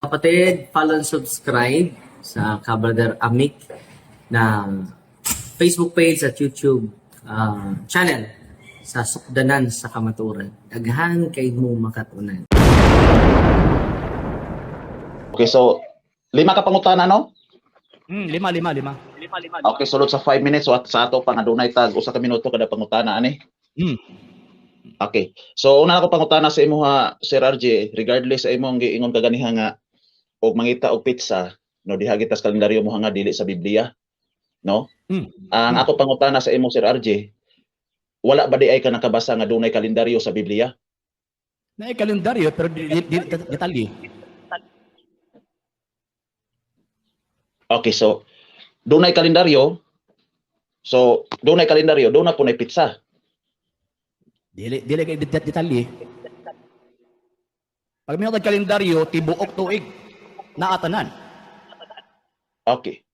Kapatid, follow and subscribe sa Kabrother Amik na Facebook page at YouTube channel sa Sukdanan sa Kamaturan. Daghan kay mo makatunan. Okay, so 5 ka pangutana, no? Lima. Okay, sulod sa 5 minutes so at sa ato pa nga dunay tag usa ka minuto kada pangutana ani. Okay. So una ako pangutana sa imo ha, Sir RJ, regardless sa imong giingon kaganiha nga og mangita og pizza, no diha gitas kalendaryo mo nga dili sa Biblia, no? Ang ako pangutana sa imo, Sir RJ, wala ba di ay ka nakabasa nga dunay kalendaryo sa Biblia? Na kalendaryo pero detalye. Okay, so dunay kalendaryo. So dunay kalendaryo, doon na po nay pizza. Dili kay detalye. Pag may kalendaryo tibuok tuig na atanan. Okay.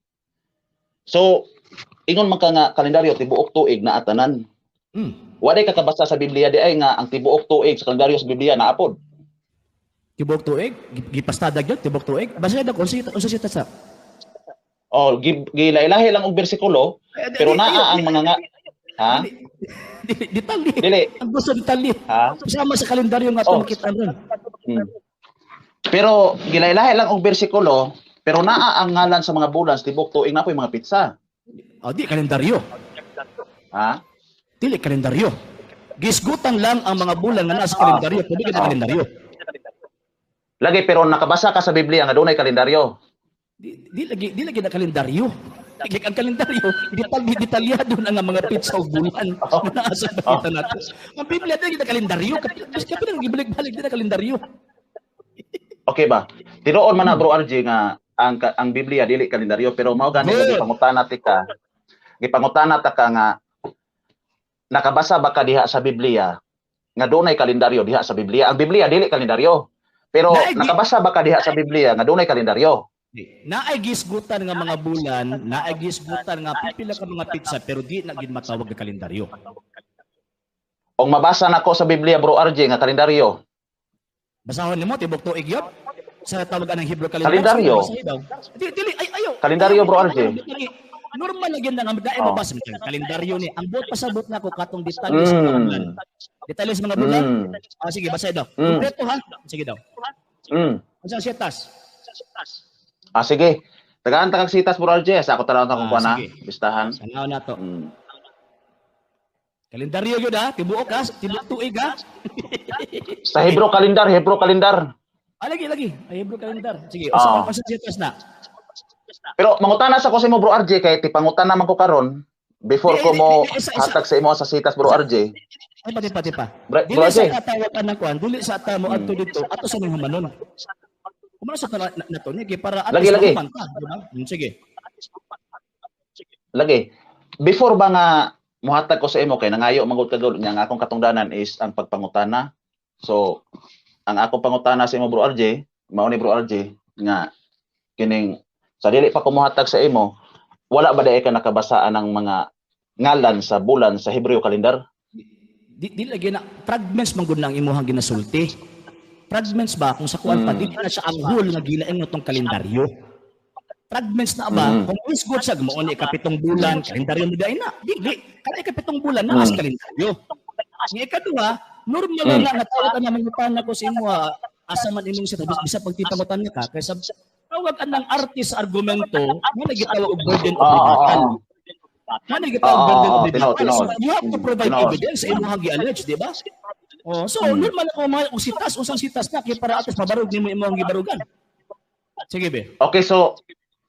So ingon man ka nga kalendaryo tibuok tuig na atanan. Wala ka kabasa sa Biblia di ay nga ang tibuok tuig sa kalendaryo sa Biblia naapod. Tibuok tuig, gipastada gyud tibuok tuig. Basta daw unsa siya sa. Oh, gilailahi lang og bersikulo, pero naa ang mga nga ha? Detalye. Dili. Ang gusto detalye. Ha? Kasama sa kalendaryo nga ito makita ron. Pero gilailahi lang og bersikulo, pero naa ang ngalan sa mga bulan sa tibuok tuig na po yung mga pizza. Di kalendaryo. Ha? Dili kalendaryo. Gisgutan lang ang mga bulan nga nasa kalendaryo, pwede ka kalendaryo. Lagi pero nakabasa ka sa Biblia nga dunay kalendaryo. Di lagi na kalendaryo. Ang kalendaryo, detalyado na nga mga pizza o bulan na nasa bakita natin. Ang Biblia, di na kalendaryo. Kapag nang gibalik-balik, di na kalendaryo. Okay ba? Tinuon man na bro RJ nga ang Biblia dili kalendaryo pero mao gani nga gipangutana tika. Gipangutana ta ka nga nakabasa ba ka diha sa Biblia nga dunay kalendaryo diha sa Biblia? Ang Biblia dili kalendaryo. Pero nakabasa ba ka diha sa Biblia nga dunay kalendaryo? Naay gisgutan nga mga bulan, naay gisgutan nga pipila ka mga pizza pero di na gid matawag nga kalendaryo. Og mabasa nako sa Biblia bro RJ nga kalendaryo. Basahon nimo tibok tuig yun? Sa tawagan ng Hebrew calendar. Kalendaryo. Dili ayo. Kalendaryo bro RJ. Normal na gyud nga dai mabasa mo kalendaryo ni. Ang buot pasabot nako katong detalye sa mga bulan. Detalye sa mga bulan. Sige basa daw. Kompleto ha. Sige daw. Unsa sitas? Sige. Tagaan ta kag sitas bro RJ sa ako talon ta ko na listahan. Sanaw na to. Kalendaryo gyud ha, tibuok ha, tibuok tuig ha. Sa Hebrew kalendar. Lagi. Ay Hebrew calendar. Sige, usa sitas na. Pero mangutana sa ko sa imo bro RJ kay tipangutan naman ko karon before ko mo hatag sa imo sa sitas bro RJ. Ay pati pa. Bro Dili RJ. sa atawakan na kuan, dili sa ata mo adto dito, ato sa mga manon. Kumano sa nato ni para ato sa panta, di ba? Sige. Lagi. Before ba nga muhatag ko sa imo kay nangayo mangud kagud nya nga akong katungdanan is ang pagpangutana. So ang akong pangutana sa imo bro RJ, mao ni bro RJ nga kining sa dili pa ko muhatag sa imo, wala ba ka nakabasaan ng mga ngalan sa bulan sa Hebreo kalendar? Di lagi na fragments man gud nang imuhang ginasulti. Fragments ba kung sa kuan pa di na siya ang whole nga gilaing mo tong kalendaryo. Fragments na ba kung is good sa mo ni kapitong bulan kalendaryo mo dai na. Dili kada kapitong bulan na as kalendaryo. Ang ikaduha, normal na natawag na mangutan ko sa imo asa man imong sa bisa pagtipangutan ka kaysa tawag ka ng artist argumento nga nagitawag og burden of rebuttal. Nga nagitawag burden of rebuttal. So you have to provide evidence sa imong gi-allege, di ba? So normal ko mga sitas, usang sitas na kay para atos mabarog nimo imong gibarugan. Sige be. Okay, so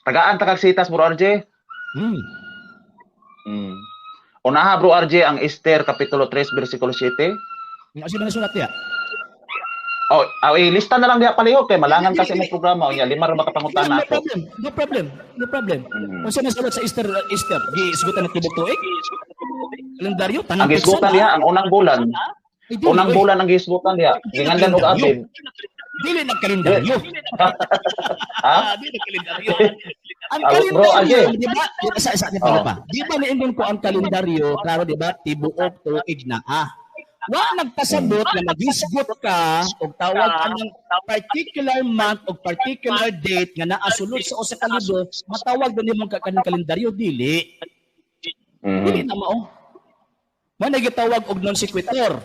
tagaan ta kag sitas bro RJ. Unaha bro RJ ang Esther kapitulo 3 bersikulo 7. Asa man sulat ya? Lista na lang diha palihog kay malangan kasi mo programa unya lima ra makapangutana ako. No problem. Unsa na sulat sa Esther? Giisgutan na tibok tuig? Kalendaryo tanang ang gisgutan diha ang unang bulan. Unang bulan ang gisgutan diha. Gingandan og abid. Dili na kalendaryo. Dili kalendaryo. Ang kalendaryo, di ba? Isa ni pa. Di ba niingon ko ang kalendaryo, klaro di ba? Tibuok tuig na Wa nagpasabot nga magisgot ka og tawag ka ng particular month o particular date nga naa sulod sa usa ka libro, matawag din imong kanang kalendaryo dili. Dili na mao. Mo na gitawag og non sequitur.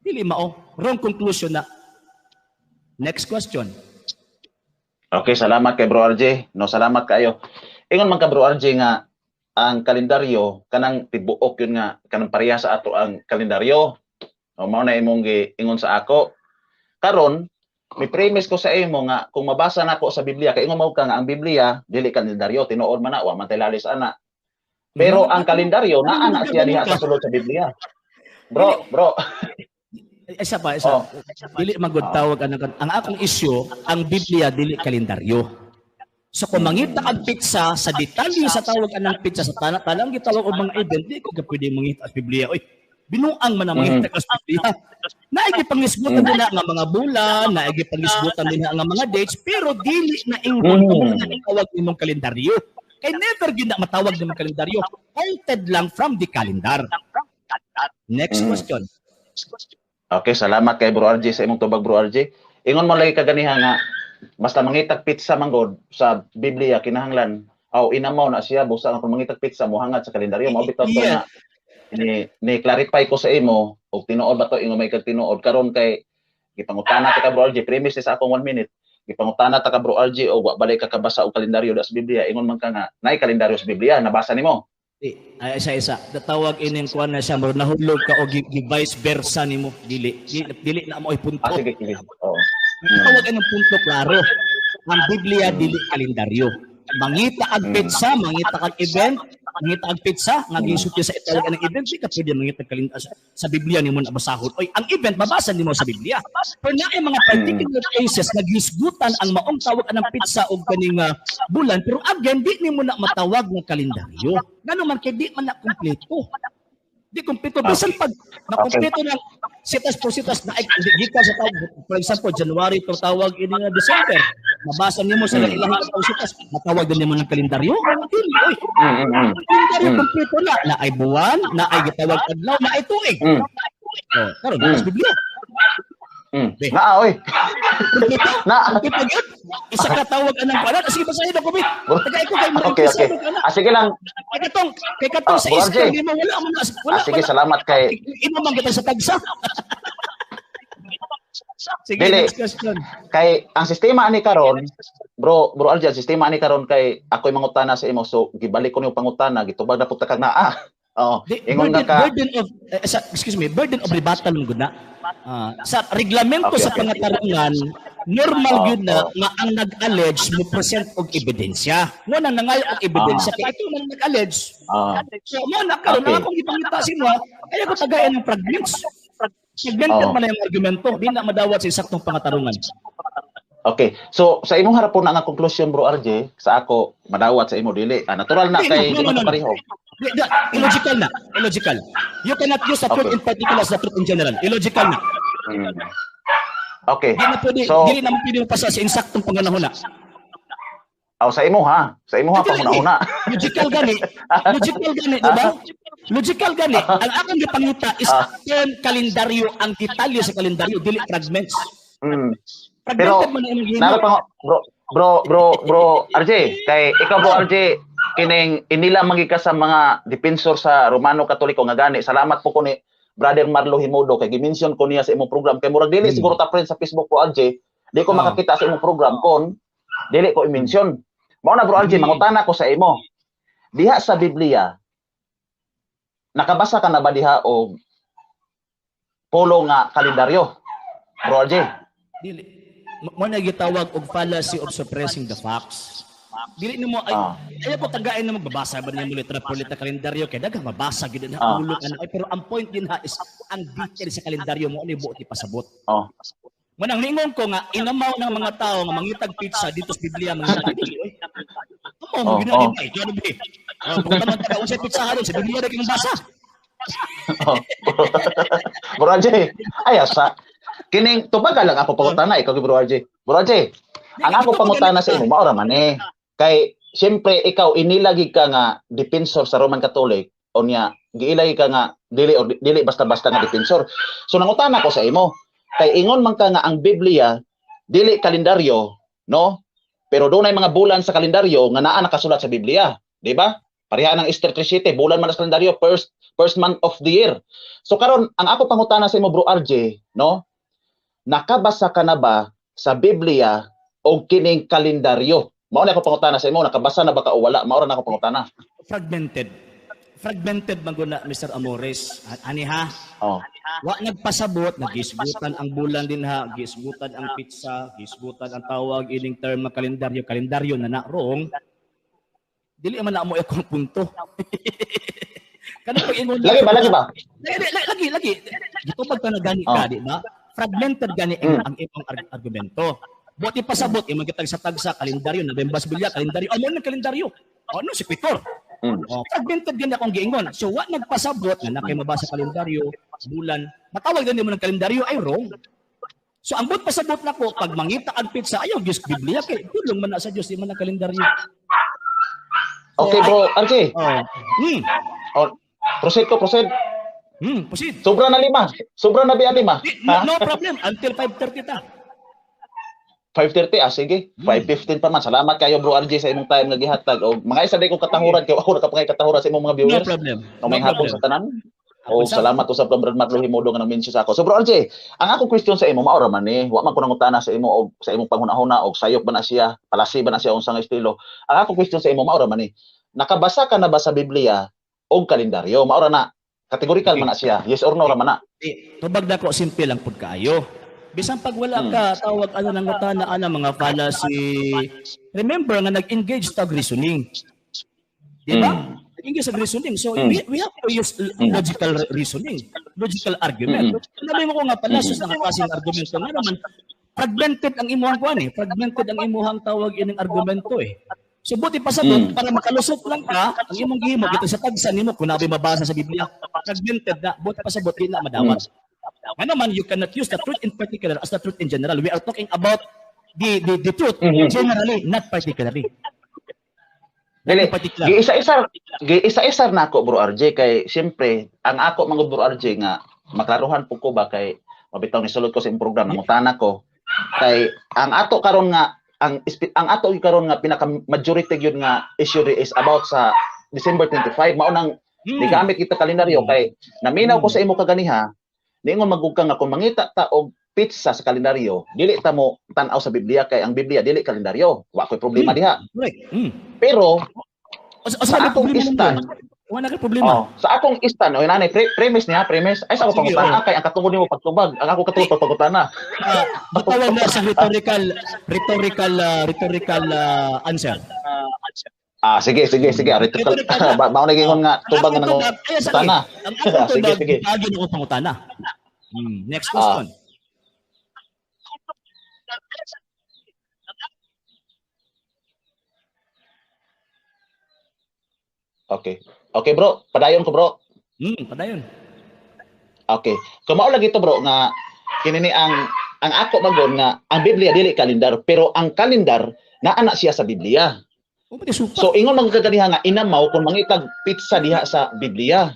Dili mao. Wrong conclusion na. Next question. Okay, salamat kay Bro RJ. No, salamat kayo. Ingon man ka Bro RJ nga ang kalendaryo kanang tibuok yun nga kanang pareha sa ato ang kalendaryo. O mao na imong giingon sa ako. Karon, may premise ko sa imo nga kung mabasa nako sa Biblia kay ingon mao ka nga ang Biblia dili kalendaryo tinuod man na wa man tilalis ana. Pero ang kalendaryo naa na siya diha sa sulod sa Biblia. Bro. Isa. Dili magud tawag ang akong issue, ang Biblia dili kalendaryo. So kung mangita ang pizza sa detalye sa tawag anang pizza sa tanang gitawag og mga event, di ko ka pwede mangita sa Biblia. Oy, binuang man ang mangita sa Biblia. Naigi pangisgutan din nga mga bulan, naigi pangisgutan din nga mga dates, pero dili na ingkon na tawag nimong kalendaryo. Kay never gid na matawag nimong kalendaryo. Altered lang from the calendar. Next question. Okay, salamat kay Bro RJ sa imong tubag Bro RJ. Ingon mo lagi kaganiha nga basta mangitag pizza manggod sa Biblia kinahanglan aw inamaw na siya busa ang mangitag pizza mo hangad sa kalendaryo mao bitaw to na ni clarify ko sa imo og tinuod ba to ingon may kag tinuod karon kay gipangutana ta ka Bro RJ premise sa akong 1 minute gipangutana ta ka Bro RJ og wa balay ka kabasa og kalendaryo sa Biblia ingon man ka nga naay kalendaryo sa Biblia nabasa nimo ay isa datawag ining kuan na siya murag nahulog ka og vice versa nimo dili na mo ay punto sige oo tawag ang punto klaro. Ang Biblia dili kalendaryo. Mangita ag pizza, mangita ag event, mangita ag pizza, nga gisukti sa itawag ang event, di ka pwede mangita kalendaryo sa Biblia nimo na basahon. Oy, ang event mabasa nimo sa Biblia. Pero na mga particular cases nagisgutan ang maong tawag ang pizza og kaning bulan, pero again di nimo na matawag ng kalendaryo. Ngano man kay di man na kumpleto. Di kumpleto bisan pag nakumpleto ng sitas po sitas na gikan sa tawag for example January to tawag ini nga December mabasa nimo sa ilang sitas matawag din nimo ng kalendaryo oy kalendaryo kumpleto na ay buwan na ay gitawag adlaw na ay tuig karon sa Biblia na oy na isa ka tawag anang pala sige basahin ako bi tagay ko kay mo okay sige lang kay katong sa iskal di mo wala sige salamat kay imo man kita sa tagsa sige next question kay ang sistema ani karon bro Aljan sistema ani karon kay ako'y mangutana sa imo so gibalik ko ni pangutana gitubag na puta kag naa ingon nga ka burden of rebuttal mo gud na sa reglamento sa pangatarungan normal gyud na nga ang nag-allege mo present og ebidensya mo nang nangayo og ebidensya kay ito man nag-allege so mo na karon na akong ipangita sa imo kaya ko tagayan ng fragments segmented man ang argumento di na madawat sa saktong pangatarungan. Okay, so sa imong harapon nga conclusion Bro RJ sa ako madawat sa imo dili natural na kay di man pareho. Illogical. You cannot use the truth in particular as the truth in general. Illogical na. Okay. Dili na pwede pasa sa insaktong panganahon na. Sa imo ha pangunahuna. Logical gani, di ba? Logical gani. Ang akong gipangita is kalendaryo ang detalye sa kalendaryo dili fragments. Pero bro RJ kay ikaw Bro RJ kining inila magika sa mga depensor sa Romano Katoliko nga gani salamat po ko ni Brother Marlo Himudo kay gi-mention ko niya sa imong program kay murag dili siguro ta friend sa Facebook Bro RJ di ko makakita sa imong program kon dili ko i-mention mao na Bro RJ mangutana ko sa imo diha sa Biblia nakabasa ka na ba diha og polo nga kalendaryo Bro RJ dili mo na gitawag og fallacy of suppressing the facts. Dili nimo ay ko tagain na magbabasa ba niya litra kalendaryo kay daghang mabasa gid na ulo ay pero ang point din ha is ang detail sa kalendaryo mo ani buot ipasabot. Mo nang ningon ko nga inamaw ng mga tao nga mangitag pizza dito sa Biblia mga dili oy. Mo ginani ay gabi. Kung naman taga usay pizza haron sa Biblia ra kay basa. Bro RJ ay asa kining tubaga lang ako pangutana ikaw Bro RJ. Bro RJ, ang ako pangutana sa imo mao ra man kay siyempre ikaw inilagi ka nga depensor sa Roman Catholic o niya giilay ka nga dili basta-basta nga depensor. So nangutana ko sa imo, kay ingon man ka nga ang Biblia dili kalendaryo, no? Pero doon ay mga bulan sa kalendaryo nga naa nakasulat sa Biblia, di ba? Pareha ng Easter 3:7, bulan man sa kalendaryo, first month of the year. So karon ang ako pangutana sa imo bro RJ, no? Nakabasa ka na ba sa Biblia o kining kalendaryo? Mao na ako pangutana sa imo, nakabasa na ba ka o wala? Mao na ako pangutana. Fragmented maguna Mr. Amores. Ani ha? Oh. Wa nagpasabot, nagisgutan ang bulan din ha, gisgutan ang pizza, gisgutan ang tawag ining term na kalendaryo na wrong. Dili man na mo akong punto. Kanang pag ingon Lagi ba? Lagi. Dito pag gani ka, di ba? Fragmented gani ang imong argumento. Buti pasabot imong kitag sa tagsa kalendaryo, Novembas Bilya, kalendaryo. Ano ang kalendaryo? Ano si Pitor? Fragmented gani akong giingon. So wa nagpasabot nga nakay mabasa kalendaryo, bulan. Matawag gani mo ng kalendaryo ay wrong. So ang buot pasabot nako pag mangita ang pizza ayo Diyos Biblia kay tulong man na sa Dios di man ang kalendaryo. Okay bro, RJ. Proceed. Proceed. Sobra na 5. Sobra na biya 5. No problem until 5:30 ta. 5:30 sige. 5:15 pa man. Salamat kayo bro RJ sa imong time nga gihatag og mga isa day ko katahuran kay ako nakapangay katahuran sa imong mga viewers. No problem. May hapon sa tanan. O salamat usab ka Brad Marlo Himodo nga nang-mention sa ako. So bro RJ, ang akong question sa imo mao ra man ni, wa man ko nangutana sa imo og sa imong panghuna-huna og sayop ba na siya, palasi ba na siya unsang estilo. Ang akong question sa imo mao ra man ni, nakabasa ka na ba sa Biblia og kalendaryo? Mao ra na. Categorical man na siya. Yes or no ra man na. Tubag na ko simple lang pud kaayo. Bisan pag wala ka tawag ano nang ngutana ana mga fallacy. Remember nga nag-engage tag reasoning. Di ba? Nag-engage sa reasoning. So we have to use logical reasoning, logical argument. Sabi mo ko nga pala sus nakakasing argumento nga naman fragmented ang imuhang kuan fragmented ang imuhang tawag ining argumento So buti pa sabot para makalusot lang ka ang imong gihimo gito sa tagsa nimo kun nabi mabasa sa Biblia. Fragmented na buti pa sabot di na madawat. Ano man you cannot use the truth in particular as the truth in general. We are talking about the truth generally, not particularly. Dili, giisa-isa na ako bro RJ kay siyempre ang ako mga bro RJ nga maklaruhan po ko ba kay mabitaw ni sulod ko sa imong program nangutana ko kay ang ato karon nga ang ato karon nga pinaka majority gyud nga issue is about sa December 25 mao nang nigamit kita kalendaryo kay naminaw ko sa imo kaganiha ningon magugka nga kung mangita ta og pizza sa kalendaryo dili ta mo tan-aw sa Biblia kay ang Biblia dili kalendaryo wa koy problema diha. Pero sa atong istan wala ka problema. Sa akong istan o nanay premise niya premise ay sa ako pangutana kay ang katungod nimo pagtubag ang ako katungod pagpagutana. Butawag na sa rhetorical answer. Sige. Rhetorical. Mao na gingon nga tubag nga nangutana. Sige. Agi mo pangutana. Next question. Okay bro, padayon ko bro. Padayon. Okay. Kumao lagi to bro nga kinini ang ako magon nga ang Biblia dili kalendar pero ang kalendar naa na siya sa Biblia. So ingon man kaganiha nga inamaw kung mangitag pizza diha sa Biblia.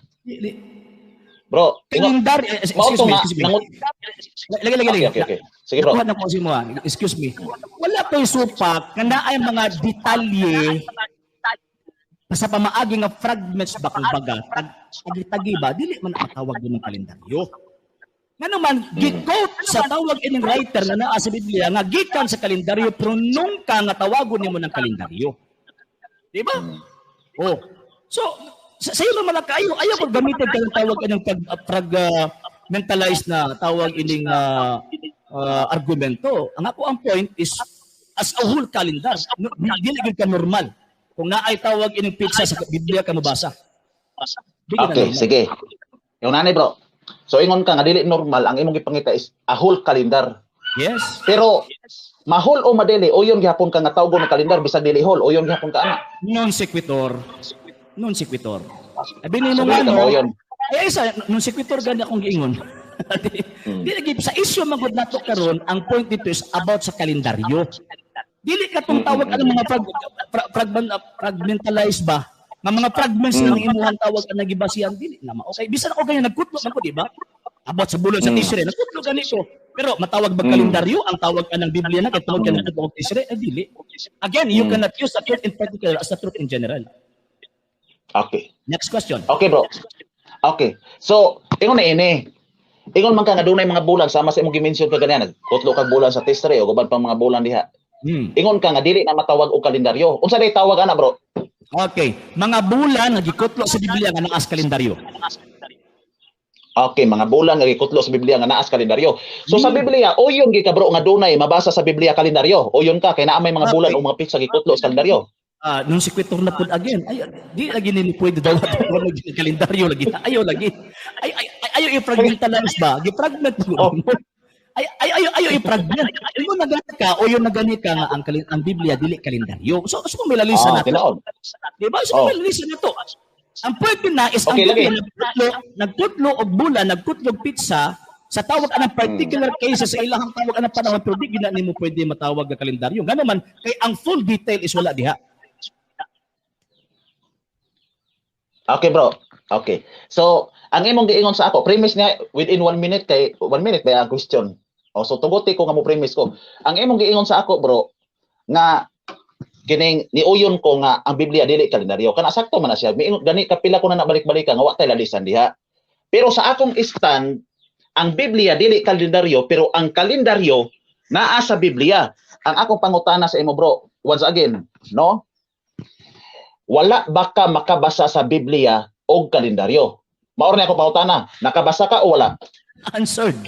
Bro, kalendar excuse me. Lagi. Okay. Sige bro. Excuse me. Wala ko'y supak kanda ay mga detalye sa pamaagi nga fragments ba kumbaga tagi ba dili man nakatawag din ng kalendaryo nga naman gi-quote sa tawag ining writer na naa sa Biblia nga gikan sa kalendaryo pero nung ka nga tawagon nimo ng kalendaryo di ba so sa iyo man kayo ayaw pag gamitin ka ng tawag ining fragmentalized na tawag ining argumento ang ako ang point is as a whole calendar dili gid ka normal. Kung naay tawag ining pizza sa Biblia ka mabasa. Okay, sige. Yung nanay bro. So ingon ka nga dili normal ang imong gipangita is a whole calendar. Yes. Pero mahol o madili o yon gihapon ka nga tawgon ng kalendar bisag dili hol o yon gihapon ka ana. Non sequitur. Abi nimo nga no. Ay isa non sequitur gani akong giingon. Dili sa issue magud nato karon ang point dito is about sa kalendaryo. Dili ka tong tawag ang mga fragmentalized ba Nga mga fragments na ang imuhang tawag ang nagibasihan dili na okay. Bisan ako ganyan nagkutlo man ko, di ba? Abot sa bulon sa Tisre, nagkutlo ganito. Pero matawag ba kalendaryo ang tawag ka ng Biblia na kay tawag ka ng Tisre? Dili. Again, you cannot use the truth in particular as the truth in general. Okay. Next question. Okay, bro. Okay. So, ingon na ini. Ingon man ka nga dunay mga bulan sama sa imong gi-mention ka ganyan, nagkutlo kag bulan sa Tisre o guban pang mga bulan diha. Ingon ka nga dili na matawag og kalendaryo. Unsa day tawag ana, bro? Okay, mga bulan nga gikutlo sa Biblia nga naas kalendaryo. Okay, mga bulan nga gikutlo sa Biblia nga naas kalendaryo. So sa Biblia, uyon gi ka bro nga dunay mabasa sa Biblia kalendaryo. Uyon ka kay naa may mga bulan o mga pizza gikutlo sa kalendaryo. Nung si Kwetor na pud again, ay di lagi ni pwede daw wala kalendaryo lagi. Ayaw lagi. Ayaw i-fragmentalize ba? Gi-fragment mo. Ayaw i-fragment. Imo naganit ka o yung naganit ka nga ang Biblia dili kalendaryo. So may lalisa na to. Di ba? So may lalisa na to. Ang pwede na is okay, ang nagkutlo og bulan, nagkutlo og pizza sa tawag anang particular case sa ilahang tawag anang panahon pero di gina nimo pwede matawag nga kalendaryo. Ngano man kay ang full detail is wala diha. Okay, bro. Okay. So, ang imong giingon sa ako, premise niya within 1 minute kay 1 minute ba ang question. O so tuguti ko nga mo premise ko. Ang imong giingon sa ako, bro, nga kining niuyon ko nga ang Biblia dili kalendaryo. Kana sakto man na siya. Miingon gani kapila ko na nabalik-balikan nga wa tay lalisan diha. Pero sa akong stand, ang Biblia dili kalendaryo pero ang kalendaryo naa sa Biblia. Ang akong pangutana sa imo, bro, once again, no? Wala ba ka makabasa sa Biblia o kalendaryo? Maor na ako pangutana, nakabasa ka o wala? Answered.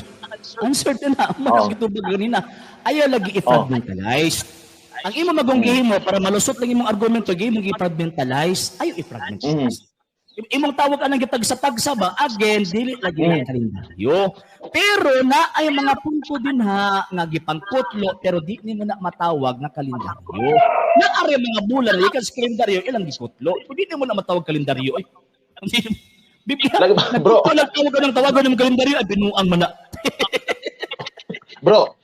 Answered na. Manang gitubag ganina. Ayaw lagi i-fragmentalize. Ang imo magunggihin mo para malusot lang imong argumento, imong i-fragmentalize. Ayaw i-fragmentalize. Imong tawag anang gitagsa-tagsa ba? Again, dili lagi ang kalendaryo. Pero na ay mga punto din ha nga gipangkutlo pero di nimo na matawag na kalendaryo. Na are mga bulan na ikas kalendaryo ilang gikutlo. Di nimo na matawag kalendaryo. Biblia, bro, nagtawag ng tawagan ng kalendaryo ay binuang man na. Bro,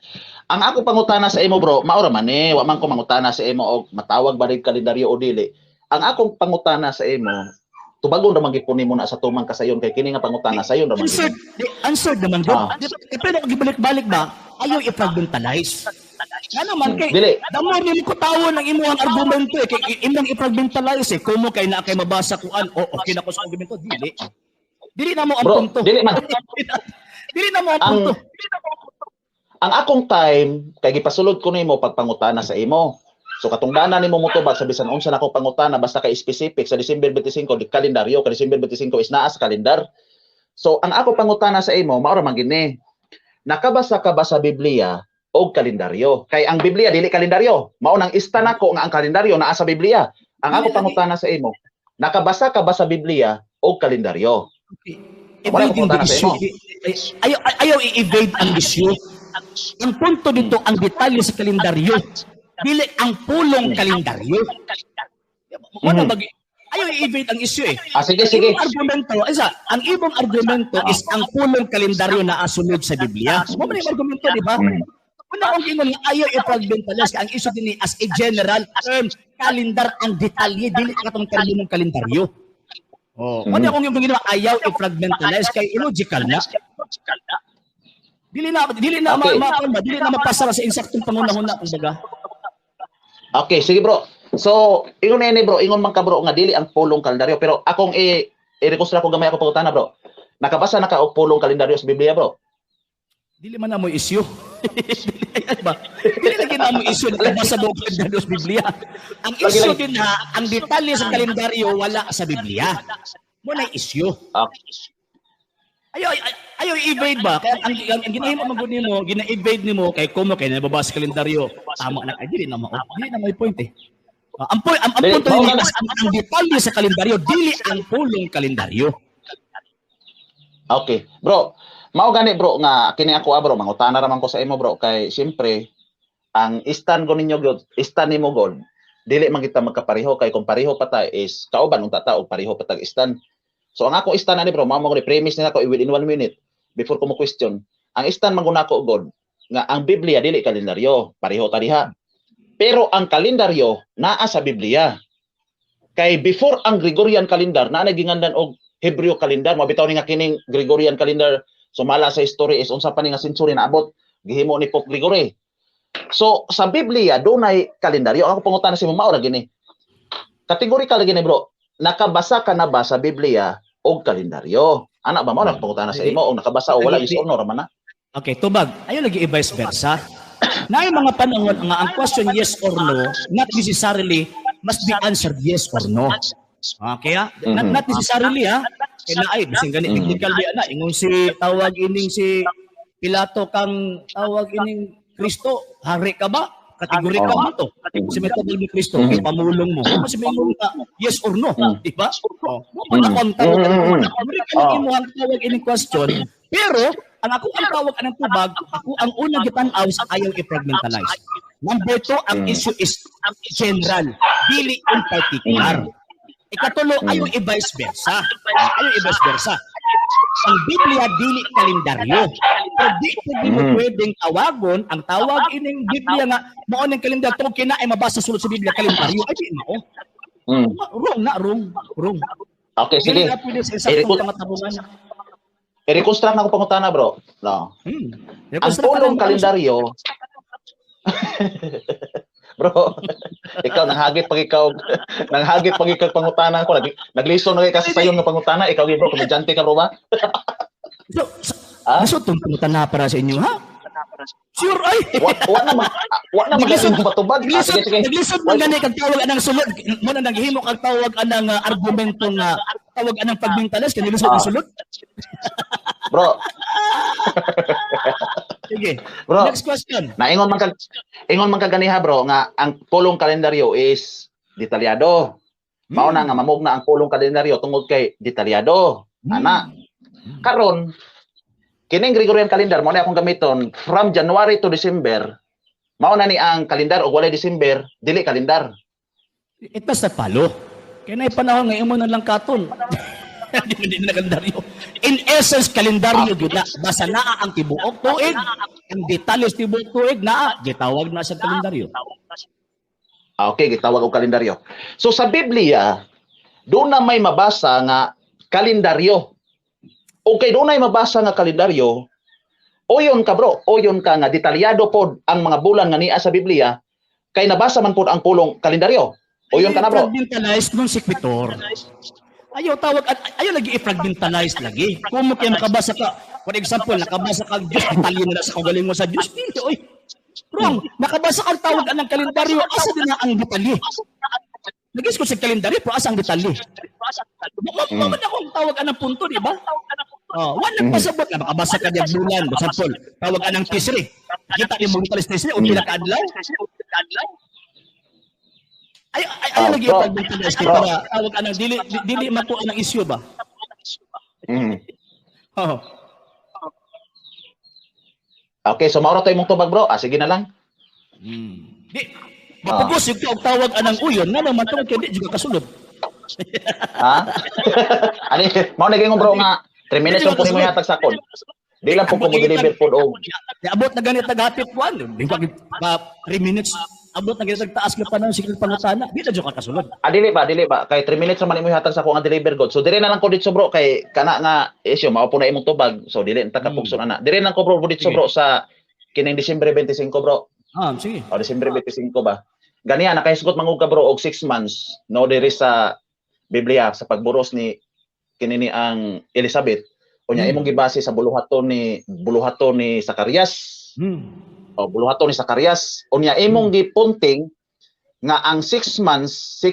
ang ako pangutana sa imo, bro, maura man wa man ko mangutana sa imo og matawag ba rin kalendaryo o dili. Ang akong pangutana sa imo, tubagon ra man gipon nimo na sa tumang kasayon kay kini nga pangutana sayon ra man. Answered naman gud. Pero gibalik-balik ba? Ayaw i-fragmentalize. Ano man kay damo nimo ko tawo ng imong argumento kay imong i-fragmentalize kumo kay na kay mabasa kuan o okay na ko sa argumento dili na mo ang punto. Dili man. Dili na mo ang punto. Ang akong time kay gipasulod ko nimo pagpangutana sa imo. So katungdanan nimo motubag sa bisan unsa na ko pangutana basta kay specific sa December 25 di kalendaryo kay December 25 is naa sa kalendar. So ang ako pangutana sa imo mao ra man gini. Nakabasa ka ba sa Biblia o kalendaryo? Kay ang Biblia dili kalendaryo. Mao nang ista nako nga ang kalendaryo naa sa Biblia. Ang ako pangutana sa imo, nakabasa ka ba sa Biblia o kalendaryo? Okay. Evading the issue. Ayaw i-evade ang issue. Ang punto dito ang detalye sa kalendaryo. Dili ang pulong kalendaryo. Ayaw i-evade ang issue eh. Sige. Ang ibang argumento is ang pulong kalendaryo na asunod sa Biblia. Mo man yung argumento, di ba? Una akong ingon nga ayaw i-fragmentalize ang issue din as a general term, kalendar ang detalye dili katong termo ng kalendaryo. Una akong yung ginawa ayaw i-fragmentalize kay illogical na. Dili na mapasara sa insaktong pangunahon na kumbaga. Okay, sige bro. So, ingon na bro, ingon man ka bro nga dili ang pulong kalendaryo pero akong i-reconstruct ko gamay ako pangutana bro. Nakabasa na ka og pulong kalendaryo sa Biblia bro? Dili man na mo issue. Dili lagi na mo issue na nakabasa mo og kalendaryo sa Biblia. Ang issue din na ang detalye sa kalendaryo wala sa Biblia. Mo na issue. Ayaw i-evade ba? Kaya ang ginahimo magud nimo, gina-evade nimo kay kumo kay nababasa sa kalendaryo. Tama na kay dili na mo. Dili na may point eh. Ang punto nila ang detalye sa kalendaryo dili ang pulong kalendaryo. Okay, bro. Mao gani bro nga kini ako bro mangutana ra man ko sa imo bro kay siyempre ang stand ko ninyo god, stand nimo god. Dili man kita magkapareho kay kung pareho pa ta is kauban unta ta og pareho pa tag stand. So ang akong stand ani bro, mao mo ko premise nila ko within 1 minute before ko mo question. Ang stand manguna ko god nga ang Biblia dili kalendaryo, pareho ta diha. Pero ang kalendaryo naa sa Biblia. Kay before ang Gregorian calendar na nagingandan og Hebreo calendar, mabitaw ni nga kining Gregorian calendar sumala sa history is unsa pa ni nga sentury na abot gihimo ni Pope Gregory. So sa Biblia dunay kalendaryo. Ako pangutana si mo mao ra gini. Categorical gini bro. Nakabasa ka na ba sa Biblia og kalendaryo? Ana ba mao na pangutana sa imo og nakabasa o wala is honor man na? Okay, tubag. Ayo lagi i-vice versa. Na yung mga panahon nga ang question yes or no, not necessarily must be answered yes or no. Okay, not necessarily kaya na ay bising gani technical di ana ingon si tawag ining si Pilato kang tawag ining Kristo, hari ka ba? Kategori ka mo to. Si metodol ni Kristo, pamulong mo. Kasi may yes or no, di ba? Ang tawag ang tawag ining question, pero ang ako ang tawag anang tubag, ako ang unang gitanaw sa ayaw i-fragmentalize. Number 2, ang issue is general, dili in particular. Ikatulo, ayaw i-vice versa. Ayaw i-vice versa. Ang Biblia, dili kalendaryo. Pero di mo pwedeng tawagon, ang tawag ining Biblia nga, maon ng kalendaryo, itong kina ay mabasa sulod sa Biblia, kalendaryo, ay di mo. Wrong. Okay, sige. Dili na pwede sa isaktong pangatabungan. I-reconstruct na ko pangutana bro. No. Ang pulong kalendaryo bro, ikaw nanghagit pag ikaw pangutanan ko. Naglison na kasi sa iyo ng pangutana, ikaw bro, komedyante ka bro ba? So, itong pangutana para sa inyo, ha? Sure, ay! Wa na magaling batubag. Sige. Naglisod mo gani kag tawag anang sulod. Mo na naghimo kag tawag anang argumento nga tawag anang pagmentalis kani lisod ng sulod. Bro. Sige. Bro, next question. Ingon man kag ganiha bro nga ang pulong kalendaryo is detalyado. Mao na nga mamugna ang pulong kalendaryo tungod kay detalyado. Ana. Karon kining Gregorian calendar mo na akong gamiton from January to December. Mao na ni ang kalendar og walay December, dili kalendar. It does not follow. Kaya na ipanahon ngayon mo na lang katon. Hindi na kalendaryo. In essence, kalendaryo gina. Basta naa ang tibuok tuig, ang detalyos tibuok tuig, naa, gitawag na sa kalendaryo. Okay, gitawag og kalendaryo. So sa Biblia, doon na may mabasa nga kalendaryo. Okay, doon na may mabasa nga kalendaryo. Oyon ka bro, oyon ka nga detalyado pod ang mga bulan nga niya sa Biblia, kay nabasa man pod ang pulong kalendaryo. Oyon ka na bro. Fragmentalized non sequitur. Ayaw lagi i-fragmentalize lagi. Kung mo kayo makabasa ka, for example, nakabasa ka Diyos, detalye na sa kagaling mo sa Diyos. Hindi, oy. Wrong. Nakabasa ka tawag ng kalendaryo, asa din na ang detalye. Nagis ko sa kalendaryo, pero asa ang detalye. Mamad akong tawag ng punto, di ba? Wala pasabot na makabasa ka diyan bulan, for example, tawag ng tisri. Kita ni mong talis tisri o pila ka adlaw. Ay lagi pag-mentalize kay para tawag anang dili matuo ng issue ba? Okay, so maura tayo mong tubag bro. Sige na lang. Di mapugos yung tawag anang uyon nga naman tungod kay di juga kasulod. Ani, mao naging bro nga 3 minutes yung mo yatag sa kon. Di lang po mo deliver pod og. Abot na ganit naghapit kuan. Di ba 3 minutes abot na ganit taas ka pa nang sikil pangutana. Di na jud ka kasulod. Dili ba kay 3 minutes man imo hatag sa ko nga deliver god. So dire na lang ko dito bro kay kana nga issue mao po na imong tubag. So dili ta kapugson ana. Dire lang ko bro dito bro sa kining Disyembre 25 bro. Sige. O Disyembre 25 ba. Ganiya nakahisgot mangug ka bro og 6 months no diri sa Biblia sa pagburos ni kinini ang Elizabeth. Unya imong gibase sa buluhaton ni Zacarias. O buluhaton ni Zacarias. Unya imong gipunting nga ang 6 months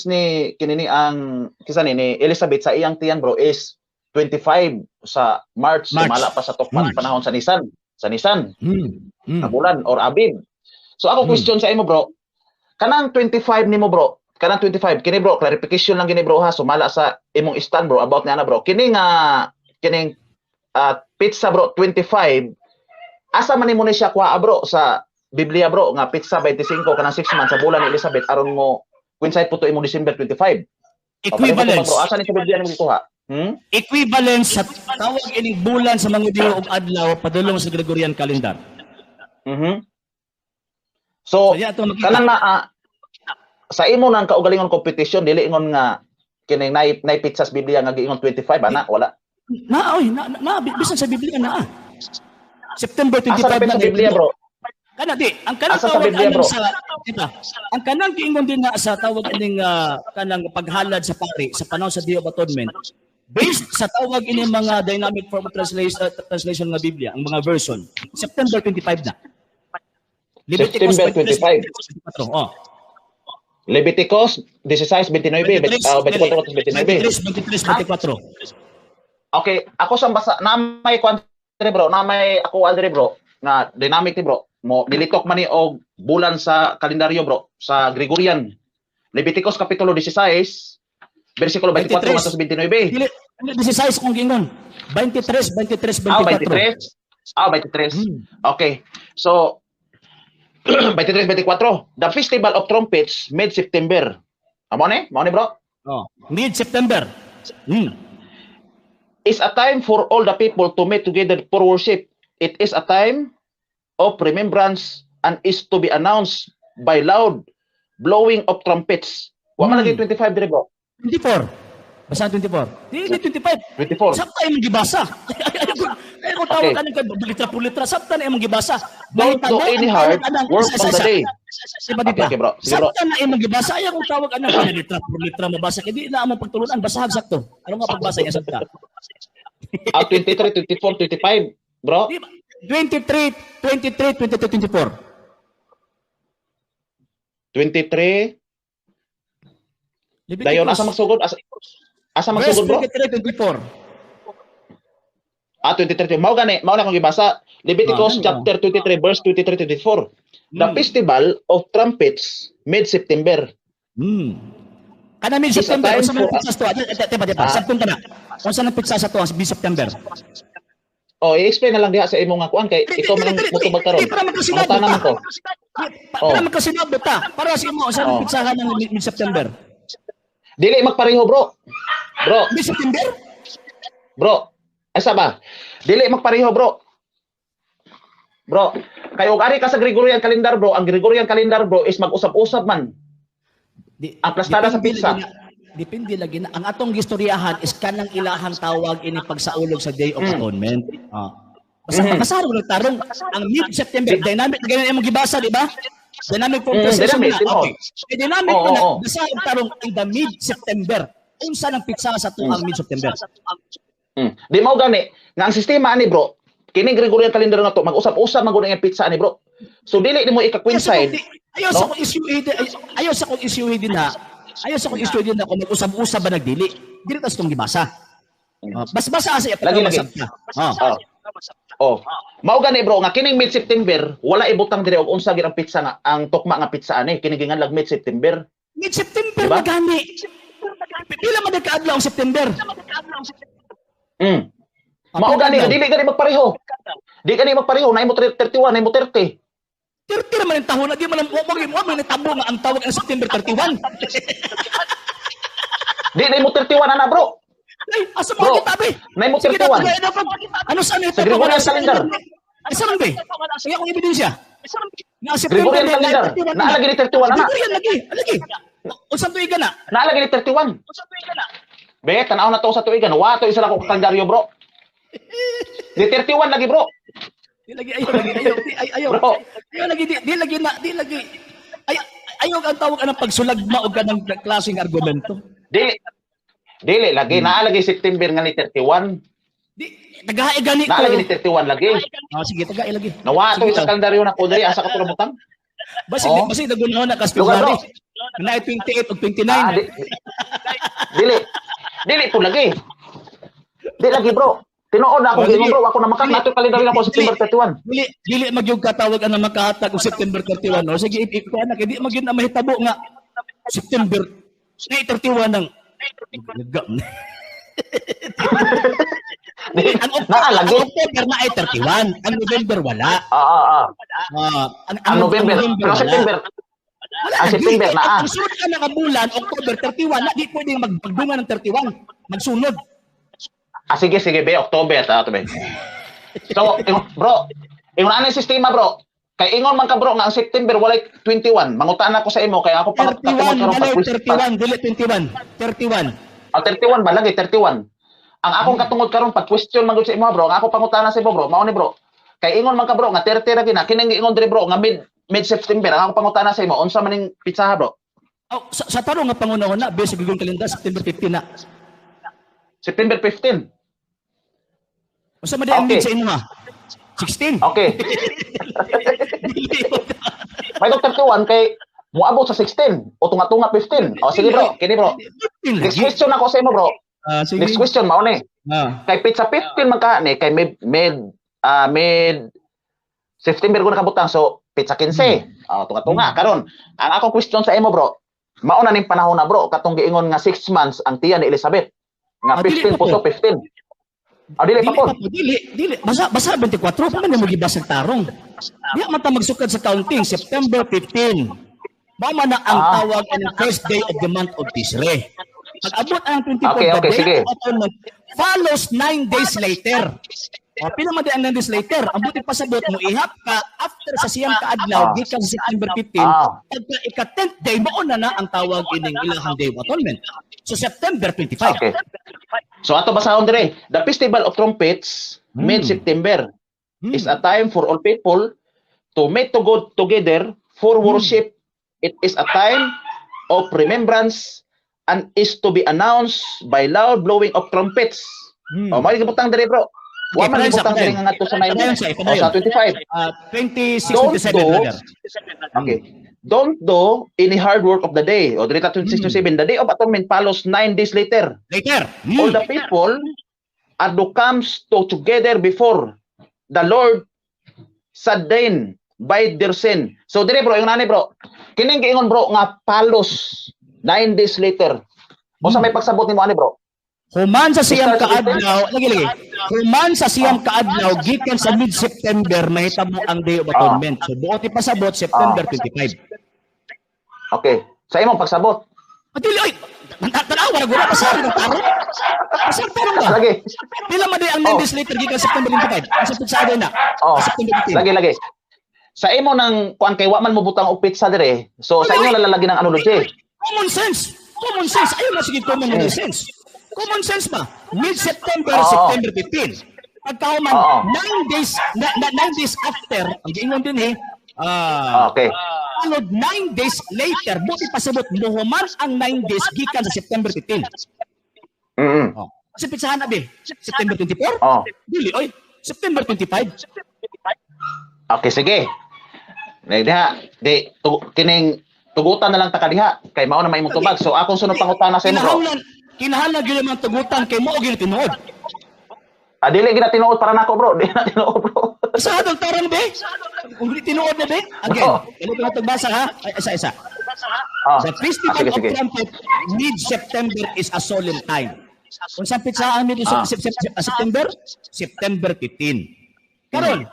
ni kinini ang kisa ni Elizabeth sa iyang tiyan bro is 25 sa March. Mala pa sa tukpan panahon sa Nisan. Sa bulan or Abib. So ako question sa imo bro. Kanang 25 nimo bro. Kanang 25 kini bro clarification lang gini bro ha. Sumala sa imong stand bro about niya na bro. Kining pizza bro 25 asa man nimo ni siya kuha bro sa Biblia bro nga pizza 25 kanang 6 months sa bulan ni Elizabeth aron mo coincide po to imong December 25 equivalence bro asa ni sa Biblia nimo gikuha equivalence sa tawag ining bulan sa mga diyo og adlaw padulong sa Gregorian calendar. So kanang sa imo nang kaugalingon competition dili ingon nga kining nay pizza sa Biblia nga giingon 25 ana wala. Bisan sa Biblia na. September 25 Asa na sa Biblia bro? Kana di, ang kanang Asa sa tawag Biblia, aning bro? sa ang kanang giingon din na sa tawag aning kanang paghalad sa pari sa panahon sa Day of Atonement. Based sa tawag ini mga dynamic form of translation nga Biblia, ang mga version, September 25 na. September 25. 24. Oh. Leviticus 16:29, 24. Okay, ako sa basa na may kwantri bro, na may ako Andre bro, nga dynamic ni bro. Mo nilitok man ni og bulan sa kalendaryo bro, sa Gregorian. Leviticus kapitulo 16, bersikulo 24 hanggang 29. Dili 16 kung gingon. 23, 24. 23. Okay. So 23, 24. The Festival of Trumpets, mid-September. Amo ni? Mao ni bro? Oh, mid-September. Is a time for all the people to meet together for worship. It is a time of remembrance and is to be announced by loud blowing of trumpets. Wa man lagi 25 dire bro. 24. Basta 24. Di 25. 24. Sabta imong gibasa. Ay ko tawag kanang litra por litra sabta na imong gibasa. Don't do any hard work on the day. Okay, bro. Sige, bro. Sabta na imong gibasa ay akong tawag kanang litra por litra mabasa kay di na among pagtulunan basahag sakto. Ano nga pagbasa niya sabta? 23, 24, 25, bro. 23, 24. 23. Dayon asa magsugod? Asa magsugod bro? 23, 24. 23. Mao na akong gibasa. Leviticus chapter 23 verse 23 24. The Festival of Trumpets mid-September. Kada mid-September unsa man pizza to? Sabton na. Unsa man pizza sa to mid-September? Oh, i-explain na lang diha sa imong nga kuan kay ikaw man mutubag karon. Ang tanan ko. Para magkasinabot ta. Para sa imo unsa man pizzahan ng mid-September? Dili magpareho bro. Bro, Mid-September? bro. Asa ba? Dili magpareho bro. Bro, kay og ari ka sa Gregorian calendar bro, ang Gregorian calendar bro is mag-usap-usap man. Ang plastada sa pizza. Depende lagi na. Ang atong gistoryahan is kanang ilahang tawag ini pagsaulog sa Day of Atonement. Basta pasaro ng tarong ang mid-September dynamic na ganyan imong gibasa, di ba? Dynamic form translation na. Okay. Dynamic ko na basta ang tarong in the mid-September. Unsa nang pizza sa tuang mid-September? Di mao gani nga ang sistema ani bro. Kini Gregorian calendar nga to mag-usap-usap man gud ang pizza ani bro. So dili nimo ika-coincide. Ayaw sa kong issue din na. Ayaw sa kong issue din na kung mag-usap-usap ba nagdili. Dili tas tong gibasa. Bas-basa sa lagi. Mao gani bro nga kining mid-September wala ibutang dire og unsa gid ang pizza nga ang tukma nga pizza ani kini gingan mid-September. Mid-September diba? Na gani. Pila man ka-adlaw ang September. Mao gani dili gani magpareho. Di gani magpareho na imo 31 na imo 30. 30 naman ang tahon na di man mo man tabo nga ang tawag ang September 31. Di na imo 31 ana bro. Ay, asa mo kita be? Na imo 31. Ano sa nito? Sa Gregorian calendar. Asa man be? Ay akong ebidensya. Na Gregorian calendar. Naa lagi ni 31 ana. Gregorian lagi. Unsa tuiga na? Naa lagi ni 31. Be, tanaw na to sa tuigan. Wa to isa na ko kalendaryo bro. Di 31 lagi bro. Di lagi ayaw. Bro. Di lagi. Ayaw ang tawag anang pagsulagma o kanang klaseng argumento. Dili lagi naa lagi September nga ni 31. Di tagahay gani ko. Naa lagi ni 31 lagi. Sige, tagahay lagi. Nawa to isa kalendaryo na ko diri asa ka tulabutang. Basi nagunaw na kas February. Na 28 ug 29. Dili to lagi. Di lagi bro. Tinuod na ako gingon bro, ako na makan nato kalendaryo ko September 31. Dili magyug katawag ana makahatag og September 31. O sige iko ana kay di magyud na mahitabo nga September 31 ng ang October na ay 31, ang November wala. Ang November, pero September. Ang September na. Ang sunod ka nga bulan, October 31, na di pwedeng magpagdungan ng 31. Magsunod. Sige, be, October. Be. So, bro, yung ano yung sistema, bro? Kay ingon man ka bro nga ang September walay 21. Mangutana ko sa imo kay ako pa 31, balay, 31, dili 21. 31. 31 ba lagi 31. Ang akong katungod karon pag question man gud sa imo bro, nga ako pangutana sa imo bro, mao ni bro. Kay ingon man ka bro nga 30 ra gina kining ingon diri bro nga mid September ang ako pangutana sa imo unsa man ning pitsaha bro? Oh, sa tarong nga pangunahuna base sa gigong kalendar September 15 na. September 15. Unsa man di ang Okay. mid sa imo ha? 16. Okay. May 31 kay muabot sa 16 o tunga-tunga 15. O sige bro, kini bro. Next question ako sa imo bro. Sige. Next question mao ni. Ah. Kay pizza 15 man ka ni kay mid September ko nakabutang so pizza 15. Tunga-tunga karon. Ang akong question sa imo bro. Mao na ning panahon na bro katong giingon nga 6 months ang tiya ni Elizabeth. Nga Dili 15 pa puso po. 15. Dili pa po. Dili. Basa 24 pa man mo gibasag tarong. Di man ta magsukad sa counting September 15. Mao na ang tawag ng first day of the month of Tishrei. Pag abot ang 24 Okay, sige. follows 9 days later. O, pila man di ang 9 days later, ang buti pasabot mo ihap ka after sa siyang kaadlaw gikan sa September 15, pagka ika-10th day mao na ang tawag ining ilahang Day of Atonement. So September 25. Okay. So ato basahon dire, the Festival of Trumpets mid-September is a time for all people to meet to go together for worship. It is a time of remembrance and is to be announced by loud blowing of trumpets. O mali gibutang dire bro. Wa man gibutang dire nga ngadto sa 9 sa 25. 26, Don't 27 go. brother. Okay. Don't do any hard work of the day. O dito 26 to 7. The Day of Atonement follows 9 days later. Later. All the people are to comes to together before the Lord sadden by their sin. So dire bro, yung nani bro. Kining giingon bro nga palos 9 days later. O sa may pagsabot nimo ani bro? Human sa siyang kaadlaw, lagi. Human sa siyang kaadlaw gikan sa mid-September mahitabo ang Day of Atonement. So buot ipasabot September 25. Okay. Sa imong pagsabot. Adili oy, tanawa na gura pasar ng taro. Pasar taro ba? Lagi. Pila man di ang 9 days later gikan September 25. Ang sapit sa na. September 15. Lagi. Sa imo nang kuan kay wa man mo butang og pizza dire. So sa inyo lalagi ng ano logi. Common sense. Common sense. Ayun na sige common sense. Common sense ba? Mid-September, September 15. Pagkauman, 9 days after, ang giingon din Okay. followed 9 days later, buti pasabot, muhuman ang 9 days gikan sa September 15. Kasi pitsahan na September 24? Dili, oy. September 25. Okay, sige. Kining tugutan na lang ta kadiha kay mao na may imong tubag. So akong sunod pangutana sa imo bro. Kinahanglan gyud man tugutan kay mo gyud tinuod. Dili gina tinuod para nako bro. Dili na tinuod bro. Sa hadol tarong be? Kung di tinuod na be? Again, ano ko tagbasa ha? Isa-isa. The Festival of Trumpet mid-September is a solemn time. Kung saan pitsaan September? September 15. Karon,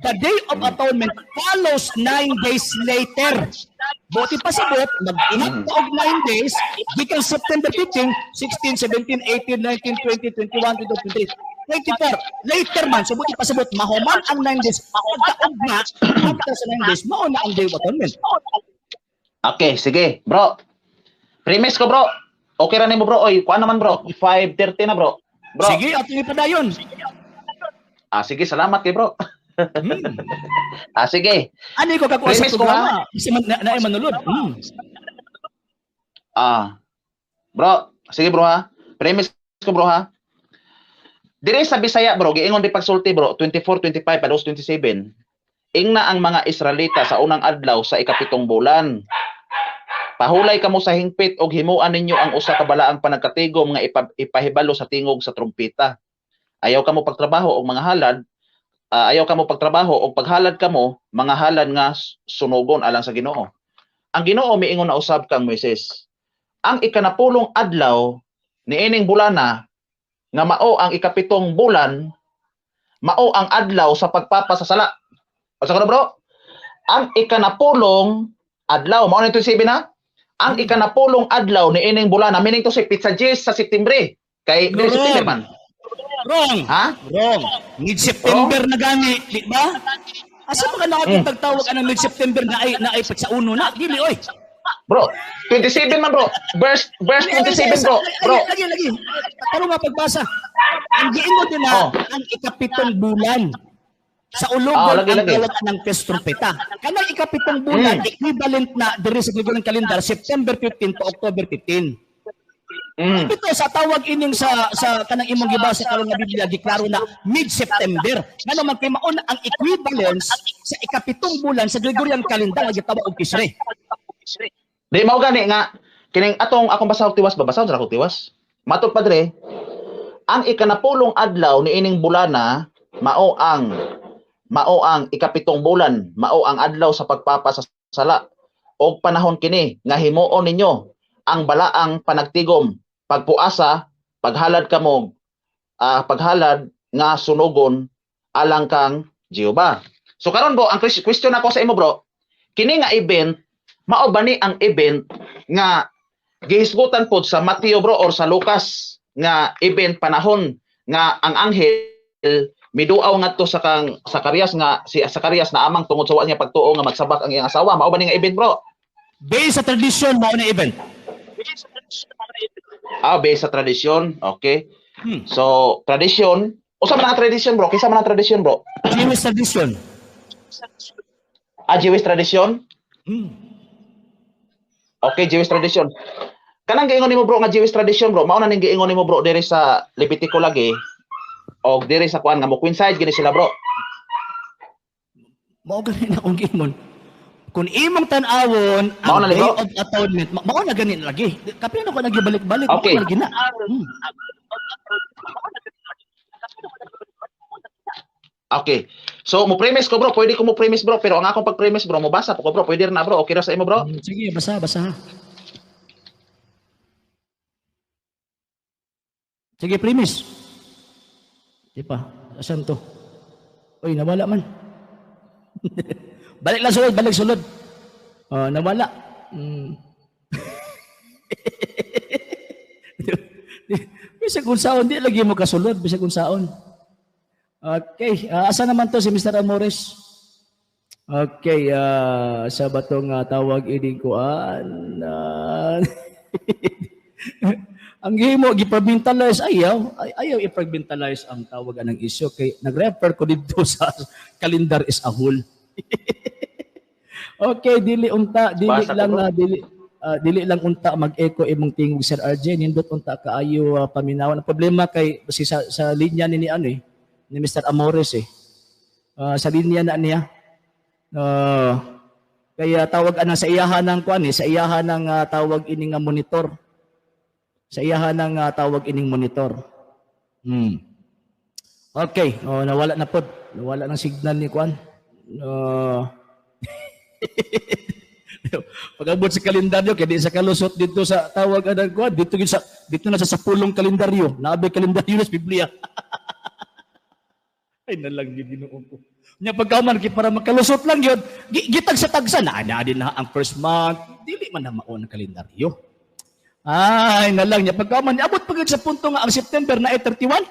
the Day of Atonement follows 9 days later. Buti pasabot, mag-inap pa og 9 days, gikan September 15, 16, 17, 18, 19, 20, 21, 22, 23, 24. Later man, so buti pasabot, mahuman ang 9 days, pagkaugma, after sa 9 days, mauna ang Day of Atonement. Okay, sige. Bro, premise ko bro. Okay ra nimo bro. Oy, kuan naman bro. 5:30 na bro. Bro. Sige, ato ni padayon. Sige, salamat kay bro. Sige. Ano ko kakuha sa Premise ko programa? Kasi na manulod. Bro, sige bro ha. Premise ko bro ha. Dire sa Bisaya bro, giingon di pagsulti bro, 24, 25, pados 27. Ingna ang mga Israelita sa unang adlaw sa ikapitong bulan. Pahulay kamo sa hingpit og himuan ninyo ang usa ka balaang panagkatigom nga ipahibalo sa tingog sa trumpeta. Ayaw kamo pagtrabaho og mga halad, ayaw kamo pagtrabaho og paghalad kamo mga halad nga sunugon alang sa Ginoo. Ang Ginoo miingon na usab kang Moises. Ang ikanapulong adlaw niining bulana nga mao ang ikapitong bulan, mao ang adlaw sa pagpapasasala. O sa bro, ang ikanapulong adlaw, mao na 27 na? Ang ikanapulong adlaw ni ining bulana, meaning to say pizza G's sa September. Kay September man. Wrong. Ha? Wrong. Mid-September na gani, di ba? Asa mga nakakitag tawag anang mid-September na ay sa uno na dili oy. Bro, 27 man bro. Verse 27 bro. Bro. Lagi. Taro nga pagbasa. Ang giingon din na ang ikapitong bulan sa ulogon ang tawag ng pestrumpeta. Kanang ikapitong bulan equivalent na diri sa Gregorian calendar September 15 to October 15. Ito sa tawag ining sa kanang imong gibasa karon nga Biblia giklaro na mid-September. Ngano man kay maon ang equivalence sa ikapitong bulan sa Gregorian calendar nga gitawag og Kisre. Di mao gani nga kining atong akong basahog tiwas babasahon ra ko tiwas. Matod padre, ang ikanapulong adlaw ni ining bulana mao ang ikapitong bulan, mao ang adlaw sa pagpapasasala og panahon kini nga himuon ninyo ang balaang panagtigom, pagpuasa, paghalad kamo, paghalad nga sunugon alang kang Jehova. So karon bro, ang question ako sa imo bro, kini nga event mao ba ni ang event nga gihisgutan pod sa Mateo bro or sa Lucas nga event panahon nga ang anghel miduaw ngadto sa kang Zacarias nga si Zacarias na amang tungod sa wa niya pagtuo nga magsabak ang iyang asawa, mao ba ni nga event bro? Based sa tradition mao na event. Based sa tradisyon. Okay. So, tradisyon. Usa man ang tradisyon, bro? Kisa man ang tradisyon, bro? Jewish tradition. Jewish tradition? Okay, Jewish tradition. Kanang giingon nimo bro nga Jewish tradition, bro. Mao na ning giingon nimo bro diri sa Levitico lagi. O diri sa kuan nga mo coincide gini sila, bro. Mao gani na kung giingon. Kung imong tan-awon ang Day of Atonement, mao na gani lagi. Kapila na ko nagibalik-balik, okay. Mao na gina. Okay. So, mo premise ko bro, pwede ko mo premise bro, pero ang akong pag-premise bro, mo basa ko bro, pwede na bro. Okay ra sa imo bro? Sige, basa. Sige, premise. Di pa, asan to? Uy, nawala man. Balik sulod. Nawala. Bisa kung saon, di lagi mo kasulod. Bisa kung saon. Okay, asa naman to si Mr. Amores? Okay, sa batong tawag ini kuan. Ang gihimo giprovincialize ayaw i-provincialize ang tawag ng isyu kay nag-refer ko dito sa calendar is a whole. Okay, dili lang unta mag-echo imong tingog Sir RJ, nindot unta kaayo paminawan. Ang problema kay sa linya ni ni Mr. Amores sa linya na niya. Kaya tawag ana sa iyahan ng kuan sa iyahan ng tawag ini nga monitor. Sa iyahan ng tawag ining monitor. Okay, nawala na pod. Nawala ng signal ni kuan. Pag-abot sa kalendaryo kaya di sa kalusot dito sa tawag anang kuan dito na sa pulong kalendaryo. Naabi kalendaryo sa Biblia. Ay nalang Ginoo ko. Nya pagkaman kay para makalusot lang yun, gitag sa tagsa na din na ang first month, dili man na mao ang kalendaryo. Ay nalang nya pagkaman abot pagod sa punto nga ang September na ay 31.